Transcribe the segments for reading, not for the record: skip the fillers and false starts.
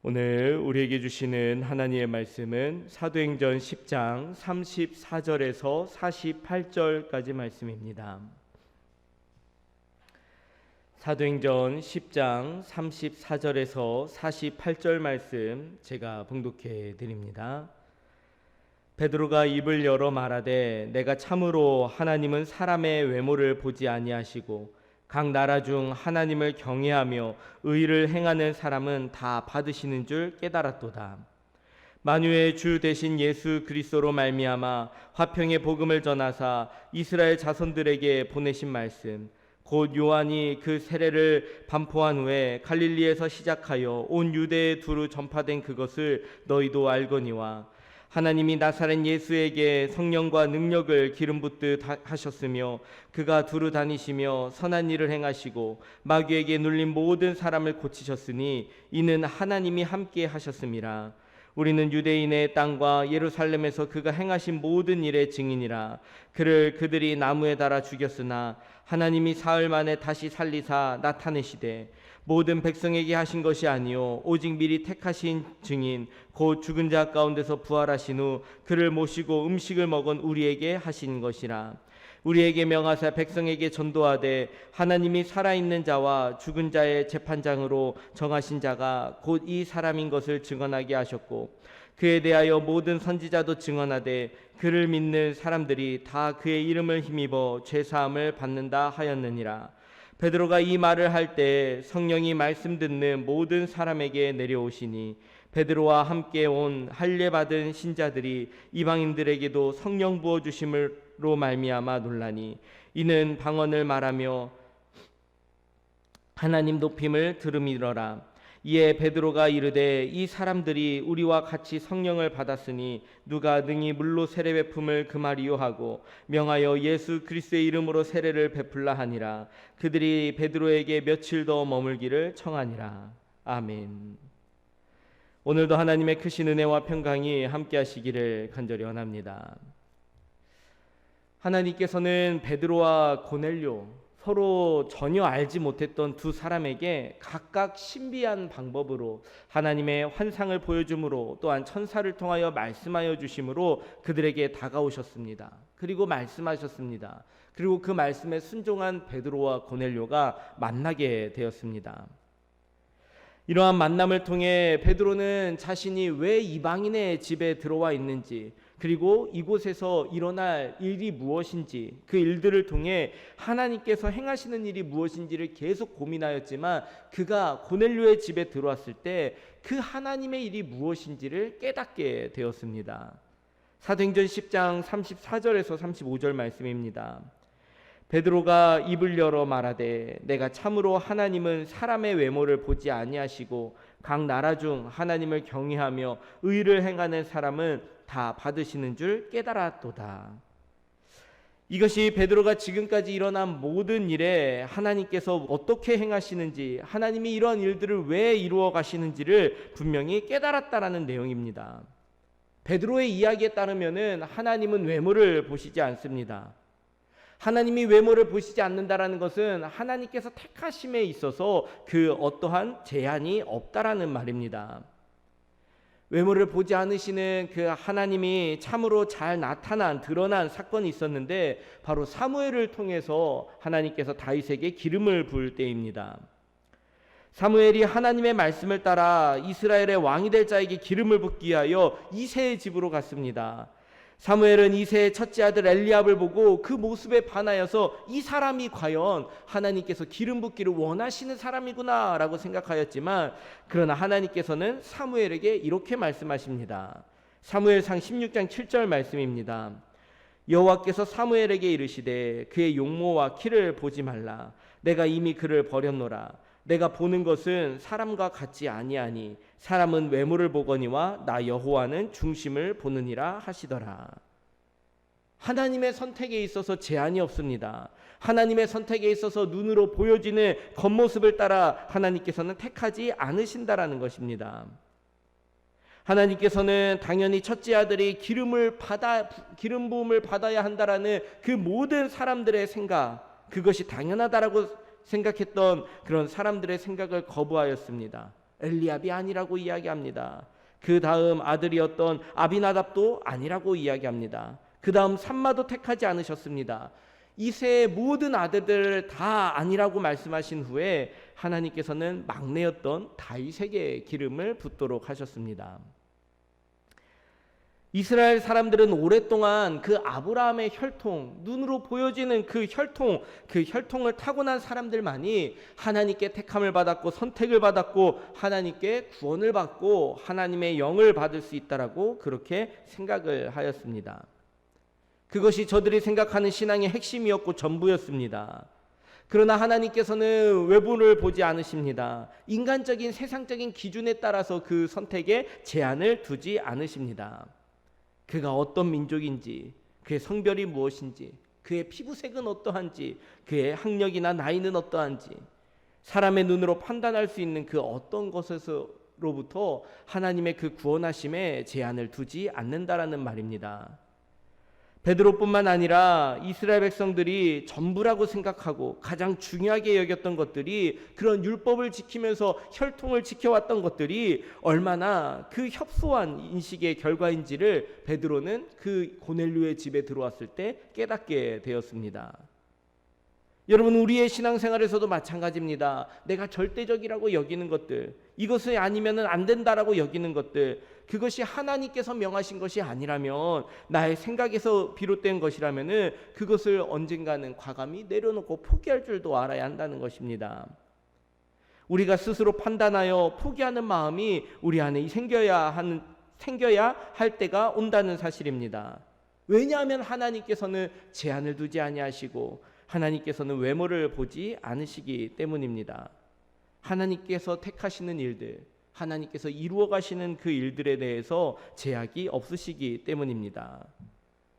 오늘 우리에게 주시는 하나님의 말씀은 사도행전 10장 34절에서 48절까지 말씀입니다. 사도행전 10장 34절에서 48절 말씀 제가 봉독해 드립니다. 베드로가 입을 열어 말하되 내가 참으로 하나님은 사람의 외모를 보지 아니하시고 각 나라 중 하나님을 경외하며 의를 행하는 사람은 다 받으시는 줄 깨달았도다. 만유의 주 되신 예수 그리스도로 말미암아 화평의 복음을 전하사 이스라엘 자손들에게 보내신 말씀 곧 요한이 그 세례를 반포한 후에 갈릴리에서 시작하여 온 유대에 두루 전파된 그것을 너희도 알거니와 하나님이 나사렛 예수에게 성령과 능력을 기름 붓듯 하셨으며 그가 두루 다니시며 선한 일을 행하시고 마귀에게 눌린 모든 사람을 고치셨으니 이는 하나님이 함께 하셨음이라. 우리는 유대인의 땅과 예루살렘에서 그가 행하신 모든 일의 증인이라. 그를 그들이 나무에 달아 죽였으나 하나님이 사흘 만에 다시 살리사 나타내시되 모든 백성에게 하신 것이 아니요 오직 미리 택하신 증인 곧 죽은 자 가운데서 부활하신 후 그를 모시고 음식을 먹은 우리에게 하신 것이라. 우리에게 명하사 백성에게 전도하되 하나님이 살아있는 자와 죽은 자의 재판장으로 정하신 자가 곧 이 사람인 것을 증언하게 하셨고 그에 대하여 모든 선지자도 증언하되 그를 믿는 사람들이 다 그의 이름을 힘입어 죄사함을 받는다 하였느니라. 베드로가 이 말을 할 때 성령이 말씀 듣는 모든 사람에게 내려오시니 베드로와 함께 온 할례 받은 신자들이 이방인들에게도 성령 부어 주심으로 말미암아 놀라니 이는 방언을 말하며 하나님 높임을 들음이러라. 이에 베드로가 이르되 이 사람들이 우리와 같이 성령을 받았으니 누가 능히 물로 세례 베품을 금하리요 하고 명하여 예수 그리스도의 이름으로 세례를 베풀라 하니라. 그들이 베드로에게 며칠 더 머물기를 청하니라. 아멘. 오늘도 하나님의 크신 은혜와 평강이 함께 하시기를 간절히 원합니다. 하나님께서는 베드로와 고넬료 서로 전혀 알지 못했던 두 사람에게 각각 신비한 방법으로 하나님의 환상을 보여줌으로 또한 천사를 통하여 말씀하여 주심으로 그들에게 다가오셨습니다. 그리고 말씀하셨습니다. 그리고 그 말씀에 순종한 베드로와 고넬료가 만나게 되었습니다. 이러한 만남을 통해 베드로는 자신이 왜 이방인의 집에 들어와 있는지 그리고 이곳에서 일어날 일이 무엇인지 그 일들을 통해 하나님께서 행하시는 일이 무엇인지를 계속 고민하였지만 그가 고넬료의 집에 들어왔을 때 그 하나님의 일이 무엇인지를 깨닫게 되었습니다. 사도행전 10장 34절에서 35절 말씀입니다. 베드로가 입을 열어 말하되 내가 참으로 하나님은 사람의 외모를 보지 아니하시고 각 나라 중 하나님을 경외하며 의를 행하는 사람은 다 받으시는 줄 깨달았도다. 이것이 베드로가 지금까지 일어난 모든 일에 하나님께서 어떻게 행하시는지 하나님이 이러한 일들을 왜 이루어 가시는지를 분명히 깨달았다라는 내용입니다. 베드로의 이야기에 따르면 하나님은 외모를 보시지 않습니다. 하나님이 외모를 보시지 않는다라는 것은 하나님께서 택하심에 있어서 그 어떠한 제한이 없다라는 말입니다. 외모를 보지 않으시는 그 하나님이 참으로 잘 드러난 사건이 있었는데 바로 사무엘을 통해서 하나님께서 다윗에게 기름을 부을 때입니다. 사무엘이 하나님의 말씀을 따라 이스라엘의 왕이 될 자에게 기름을 붓기 위하여 이새의 집으로 갔습니다. 사무엘은 이새의 첫째 아들 엘리압을 보고 그 모습에 반하여서 이 사람이 과연 하나님께서 기름 붓기를 원하시는 사람이구나 라고 생각하였지만 그러나 하나님께서는 사무엘에게 이렇게 말씀하십니다. 사무엘상 16장 7절 말씀입니다. 여호와께서 사무엘에게 이르시되 그의 용모와 키를 보지 말라. 내가 이미 그를 버렸노라. 내가 보는 것은 사람과 같지 아니하니 사람은 외모를 보거니와 나 여호와는 중심을 보느니라 하시더라. 하나님의 선택에 있어서 제한이 없습니다. 하나님의 선택에 있어서 눈으로 보여지는 겉모습을 따라 하나님께서는 택하지 않으신다라는 것입니다. 하나님께서는 당연히 첫째 아들이 기름 부음을 받아야 한다라는 그 모든 사람들의 생각, 그것이 당연하다라고 생각했던 그런 사람들의 생각을 거부하였습니다. 엘리압이 아니라고 이야기합니다. 그 다음 아들이었던 아비나답도 아니라고 이야기합니다. 그 다음 삼마도 택하지 않으셨습니다. 이 세 모든 아들들 다 아니라고 말씀하신 후에 하나님께서는 막내였던 다윗에게 기름을 붓도록 하셨습니다. 이스라엘 사람들은 오랫동안 그 아브라함의 혈통, 눈으로 보여지는 그 혈통을 타고난 사람들만이 하나님께 택함을 받았고 선택을 받았고 하나님께 구원을 받고 하나님의 영을 받을 수 있다라고 그렇게 생각을 하였습니다. 그것이 저들이 생각하는 신앙의 핵심이었고 전부였습니다. 그러나 하나님께서는 외부를 보지 않으십니다. 인간적인 세상적인 기준에 따라서 그 선택에 제한을 두지 않으십니다. 그가 어떤 민족인지, 그의 성별이 무엇인지, 그의 피부색은 어떠한지, 그의 학력이나 나이는 어떠한지 사람의 눈으로 판단할 수 있는 그 어떤 것에서로부터 하나님의 그 구원하심에 제한을 두지 않는다라는 말입니다. 베드로뿐만 아니라 이스라엘 백성들이 전부라고 생각하고 가장 중요하게 여겼던 것들이 그런 율법을 지키면서 혈통을 지켜왔던 것들이 얼마나 그 협소한 인식의 결과인지를 베드로는 그 고넬료의 집에 들어왔을 때 깨닫게 되었습니다. 여러분, 우리의 신앙생활에서도 마찬가지입니다. 내가 절대적이라고 여기는 것들, 이것이 아니면 안 된다라고 여기는 것들, 그것이 하나님께서 명하신 것이 아니라면, 나의 생각에서 비롯된 것이라면 그것을 언젠가는 과감히 내려놓고 포기할 줄도 알아야 한다는 것입니다. 우리가 스스로 판단하여 포기하는 마음이 우리 안에 생겨야 할 때가 온다는 사실입니다. 왜냐하면 하나님께서는 제한을 두지 아니하시고 하나님께서는 외모를 보지 않으시기 때문입니다. 하나님께서 택하시는 일들, 하나님께서 이루어 가시는 그 일들에 대해서 제약이 없으시기 때문입니다.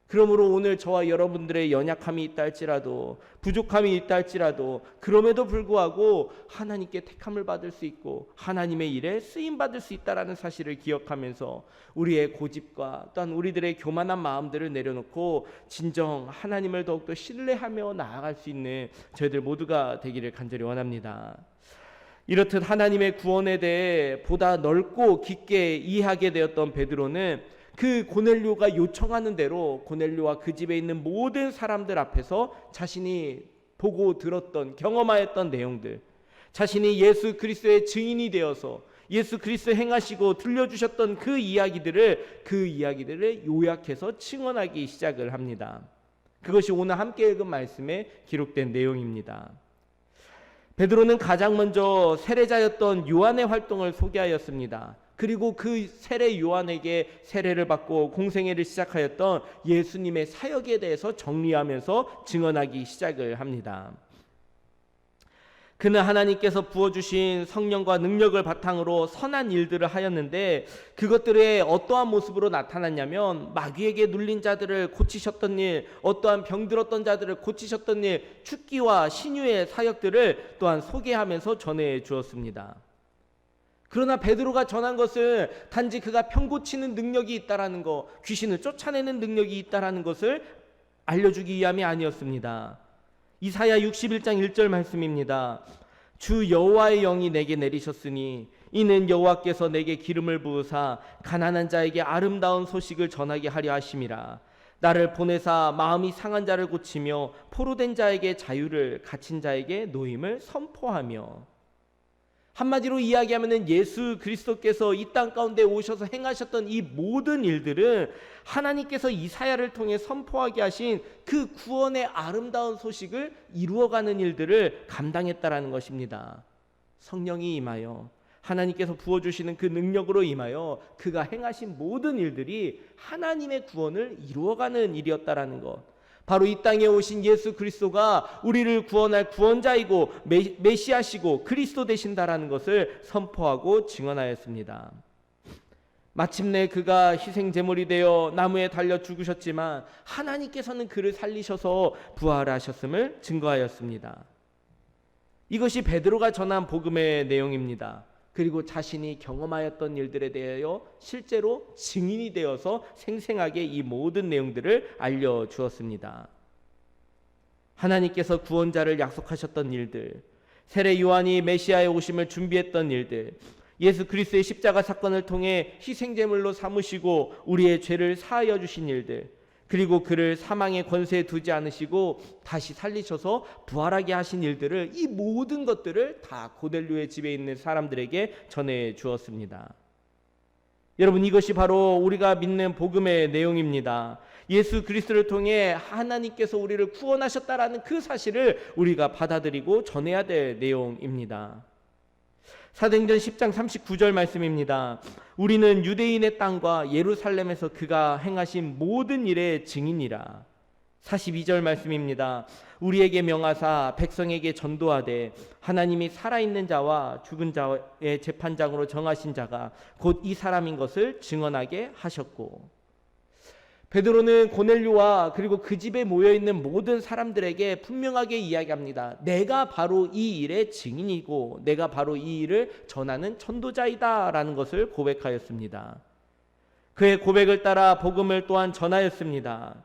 그러므로 오늘 저와 여러분들의 연약함이 있다 할지라도, 부족함이 있다 할지라도, 그럼에도 불구하고 하나님께 택함을 받을 수 있고 하나님의 일에 쓰임 받을 수 있다라는 사실을 기억하면서 우리의 고집과 또한 우리들의 교만한 마음들을 내려놓고 진정 하나님을 더욱더 신뢰하며 나아갈 수 있는 저희들 모두가 되기를 간절히 원합니다. 이렇듯 하나님의 구원에 대해 보다 넓고 깊게 이해하게 되었던 베드로는 그 고넬료가 요청하는 대로 고넬료와 그 집에 있는 모든 사람들 앞에서 자신이 보고 들었던, 경험하였던 내용들, 자신이 예수 그리스도의 증인이 되어서 예수 그리스도 행하시고 들려주셨던 그 이야기들을 요약해서 증언하기 시작을 합니다. 그것이 오늘 함께 읽은 말씀에 기록된 내용입니다. 베드로는 가장 먼저 세례자였던 요한의 활동을 소개하였습니다. 그리고 그 세례 요한에게 세례를 받고 공생애를 시작하였던 예수님의 사역에 대해서 정리하면서 증언하기 시작을 합니다. 그는 하나님께서 부어주신 성령과 능력을 바탕으로 선한 일들을 하였는데 그것들의 어떠한 모습으로 나타났냐면 마귀에게 눌린 자들을 고치셨던 일, 어떠한 병들었던 자들을 고치셨던 일, 축기와 신유의 사역들을 또한 소개하면서 전해 주었습니다. 그러나 베드로가 전한 것은 단지 그가 병 고치는 능력이 있다라는 것, 귀신을 쫓아내는 능력이 있다라는 것을 알려주기 위함이 아니었습니다. 이사야 61장 1절 말씀입니다. 주 여호와의 영이 내게 내리셨으니 이는 여호와께서 내게 기름을 부으사 가난한 자에게 아름다운 소식을 전하게 하려 하심이라. 나를 보내사 마음이 상한 자를 고치며 포로된 자에게 자유를, 갇힌 자에게 노임을 선포하며. 한마디로 이야기하면 예수 그리스도께서 이 땅 가운데 오셔서 행하셨던 이 모든 일들은 하나님께서 이사야를 통해 선포하게 하신 그 구원의 아름다운 소식을 이루어가는 일들을 감당했다라는 것입니다. 성령이 임하여 하나님께서 부어주시는 그 능력으로 임하여 그가 행하신 모든 일들이 하나님의 구원을 이루어가는 일이었다라는 것, 바로 이 땅에 오신 예수 그리스도가 우리를 구원할 구원자이고 메시아시고 그리스도 되신다라는 것을 선포하고 증언하였습니다. 마침내 그가 희생제물이 되어 나무에 달려 죽으셨지만 하나님께서는 그를 살리셔서 부활하셨음을 증거하였습니다. 이것이 베드로가 전한 복음의 내용입니다. 그리고 자신이 경험하였던 일들에 대하여 실제로 증인이 되어서 생생하게 이 모든 내용들을 알려주었습니다. 하나님께서 구원자를 약속하셨던 일들, 세례 요한이 메시아의 오심을 준비했던 일들, 예수 그리스도의 십자가 사건을 통해 희생제물로 삼으시고 우리의 죄를 사하여 주신 일들, 그리고 그를 사망의 권세에 두지 않으시고 다시 살리셔서 부활하게 하신 일들을, 이 모든 것들을 다 고넬료의 집에 있는 사람들에게 전해 주었습니다. 여러분, 이것이 바로 우리가 믿는 복음의 내용입니다. 예수 그리스도를 통해 하나님께서 우리를 구원하셨다라는 그 사실을 우리가 받아들이고 전해야 될 내용입니다. 사도행전 10장 39절 말씀입니다. 우리는 유대인의 땅과 예루살렘에서 그가 행하신 모든 일의 증인이라. 42절 말씀입니다. 우리에게 명하사 백성에게 전도하되 하나님이 살아있는 자와 죽은 자의 재판장으로 정하신 자가 곧 이 사람인 것을 증언하게 하셨고. 베드로는 고넬료와 그리고 그 집에 모여있는 모든 사람들에게 분명하게 이야기합니다. 내가 바로 이 일의 증인이고 내가 바로 이 일을 전하는 전도자이다 라는 것을 고백하였습니다. 그의 고백을 따라 복음을 또한 전하였습니다.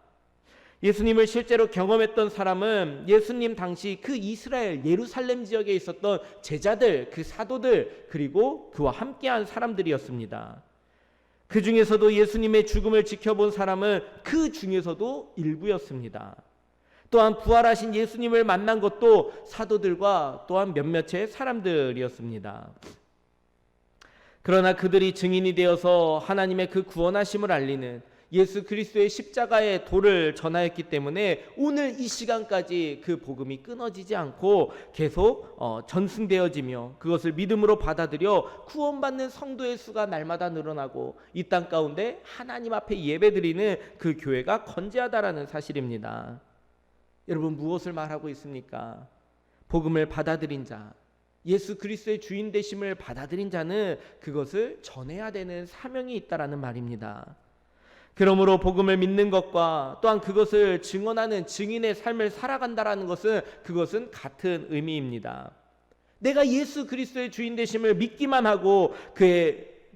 예수님을 실제로 경험했던 사람은 예수님 당시 그 이스라엘 예루살렘 지역에 있었던 제자들, 그 사도들, 그리고 그와 함께한 사람들이었습니다. 그 중에서도 예수님의 죽음을 지켜본 사람은 그 중에서도 일부였습니다. 또한 부활하신 예수님을 만난 것도 사도들과 또한 몇몇의 사람들이었습니다. 그러나 그들이 증인이 되어서 하나님의 그 구원하심을 알리는 예수 그리스도의 십자가의 도를 전하였기 때문에 오늘 이 시간까지 그 복음이 끊어지지 않고 계속 전승되어지며 그것을 믿음으로 받아들여 구원받는 성도의 수가 날마다 늘어나고 이 땅 가운데 하나님 앞에 예배드리는 그 교회가 건재하다라는 사실입니다. 여러분, 무엇을 말하고 있습니까? 복음을 받아들인 자, 예수 그리스도의 주인 되심을 받아들인 자는 그것을 전해야 되는 사명이 있다라는 말입니다. 그러므로 복음을 믿는 것과 또한 그것을 증언하는 증인의 삶을 살아간다라는 것은 그것은 같은 의미입니다. 내가 예수 그리스도의 주인 되심을 믿기만 하고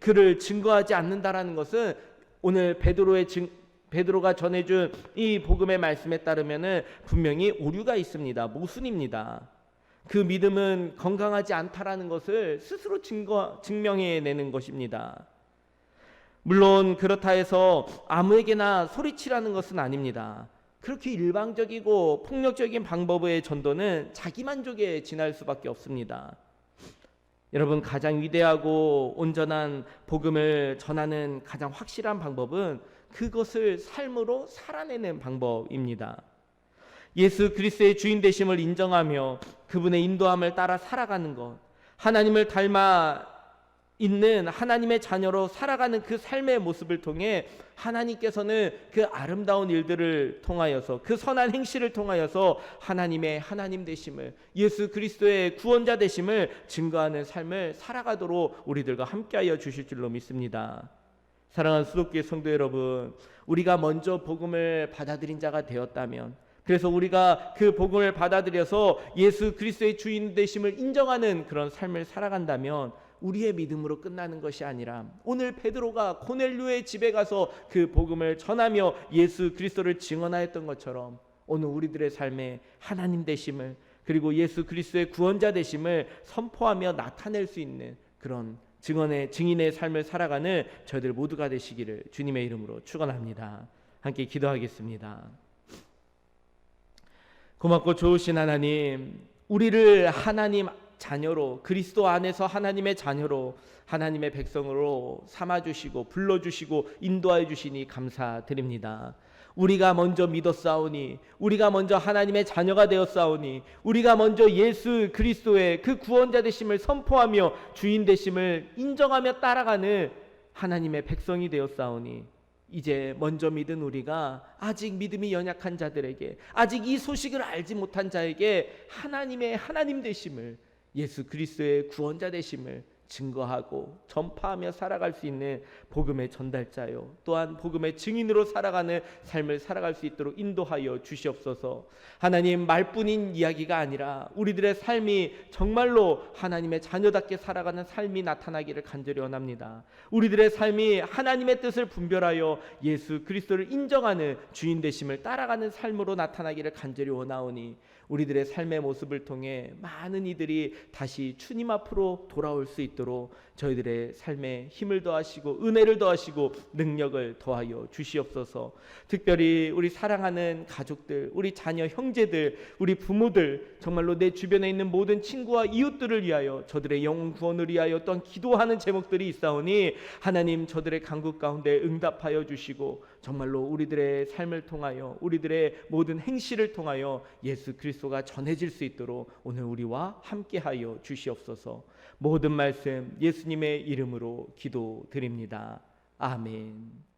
그를 증거하지 않는다라는 것은 오늘 베드로가 전해준 이 복음의 말씀에 따르면 분명히 오류가 있습니다. 모순입니다. 그 믿음은 건강하지 않다라는 것을 스스로 증명해내는 것입니다. 물론 그렇다 해서 아무에게나 소리치라는 것은 아닙니다. 그렇게 일방적이고 폭력적인 방법의 전도는 자기만족에 지날 수밖에 없습니다. 여러분, 가장 위대하고 온전한 복음을 전하는 가장 확실한 방법은 그것을 삶으로 살아내는 방법입니다. 예수 그리스도의 주인 되심을 인정하며 그분의 인도함을 따라 살아가는 것, 하나님을 닮아 있는 하나님의 자녀로 살아가는 그 삶의 모습을 통해 하나님께서는 그 아름다운 일들을 통하여서, 그 선한 행실을 통하여서 하나님의 하나님 되심을, 예수 그리스도의 구원자 되심을 증거하는 삶을 살아가도록 우리들과 함께하여 주실 줄로 믿습니다. 사랑하는 수도교회 성도 여러분, 우리가 먼저 복음을 받아들인 자가 되었다면, 그래서 우리가 그 복음을 받아들여서 예수 그리스도의 주인 되심을 인정하는 그런 삶을 살아간다면 우리의 믿음으로 끝나는 것이 아니라 오늘 베드로가 고넬료의 집에 가서 그 복음을 전하며 예수 그리스도를 증언하였던 것처럼 오늘 우리들의 삶에 하나님 되심을, 그리고 예수 그리스도의 구원자 되심을 선포하며 나타낼 수 있는 그런 증인의 삶을 살아가는 저희들 모두가 되시기를 주님의 이름으로 축원합니다. 함께 기도하겠습니다. 고맙고 좋으신 하나님, 우리를 하나님 자녀로, 그리스도 안에서 하나님의 자녀로, 하나님의 백성으로 삼아주시고 불러주시고 인도하여 주시니 감사드립니다. 우리가 먼저 믿었사오니, 우리가 먼저 하나님의 자녀가 되었사오니, 우리가 먼저 예수 그리스도의 그 구원자 되심을 선포하며 주인 되심을 인정하며 따라가는 하나님의 백성이 되었사오니, 이제 먼저 믿은 우리가 아직 믿음이 연약한 자들에게, 아직 이 소식을 알지 못한 자에게 하나님의 하나님 되심을, 예수 그리스도의 구원자 되심을 증거하고 전파하며 살아갈 수 있는 복음의 전달자요, 또한 복음의 증인으로 살아가는 삶을 살아갈 수 있도록 인도하여 주시옵소서. 하나님, 말뿐인 이야기가 아니라 우리들의 삶이 정말로 하나님의 자녀답게 살아가는 삶이 나타나기를 간절히 원합니다. 우리들의 삶이 하나님의 뜻을 분별하여 예수 그리스도를 인정하는 주인 되심을 따라가는 삶으로 나타나기를 간절히 원하오니 우리들의 삶의 모습을 통해 많은 이들이 다시 주님 앞으로 돌아올 수 있도록 저희들의 삶에 힘을 더하시고 은혜를 더하시고 능력을 더하여 주시옵소서. 특별히 우리 사랑하는 가족들, 우리 자녀 형제들, 우리 부모들, 정말로 내 주변에 있는 모든 친구와 이웃들을 위하여 저들의 영혼 구원을 위하여 또한 기도하는 제목들이 있사오니 하나님 저들의 간구 가운데 응답하여 주시고 정말로 우리들의 삶을 통하여 우리들의 모든 행실을 통하여 예수 그리스도가 전해질 수 있도록 오늘 우리와 함께하여 주시옵소서. 모든 말씀 예수님의 이름으로 기도드립니다. 아멘.